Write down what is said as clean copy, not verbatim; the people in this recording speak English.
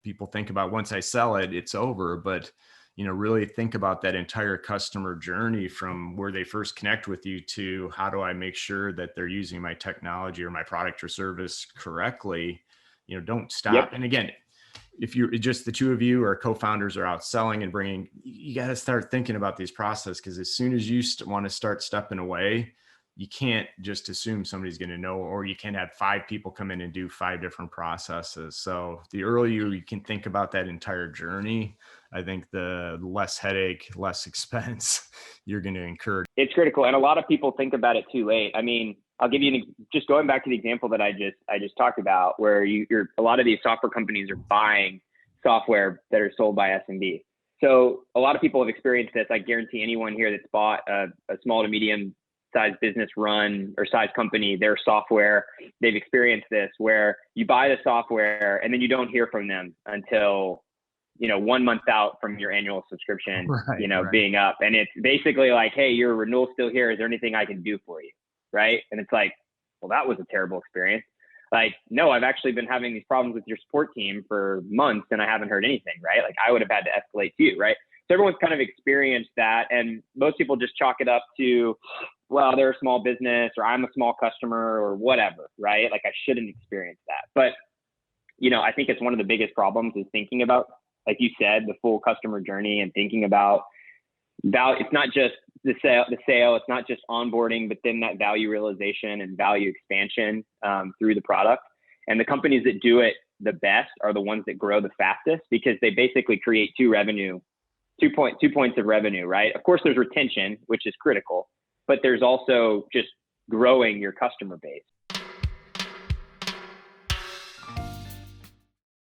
people think about once I sell it, it's over, but really think about that entire customer journey from where they first connect with you to how do I make sure that they're using my technology or my product or service correctly. Don't stop. Yep. And again, if you're just the two of you or co-founders are out selling and bringing, you got to start thinking about these processes, because as soon as you want to start stepping away, you can't just assume somebody's going to know, or you can't have 5 people come in and do 5 different processes. So the earlier you can think about that entire journey, I think the less headache, less expense you're going to incur. It's critical. And a lot of people think about it too late. I mean, I'll give you just going back to the example that I just talked about, where you're a lot of these software companies are buying software that are sold by SMB. So a lot of people have experienced this. I guarantee anyone here that's bought a small to medium size business run or size company, their software, they've experienced this where you buy the software and then you don't hear from them until 1 month out from your annual subscription, right. being up. And it's basically like, hey, your renewal's still here. Is there anything I can do for you? Right. And it's like, well, that was a terrible experience. Like, no, I've actually been having these problems with your support team for months and I haven't heard anything. Right. Like I would have had to escalate to you. Right. So everyone's kind of experienced that. And most people just chalk it up to, well, they're a small business or I'm a small customer or whatever. Right. Like I shouldn't experience that. But, I think it's one of the biggest problems is thinking about, like you said, the full customer journey and thinking about value. It's not just the sale, it's not just onboarding, but then that value realization and value expansion through the product. And the companies that do it the best are the ones that grow the fastest, because they basically create two points of revenue, right? Of course, there's retention, which is critical, but there's also just growing your customer base.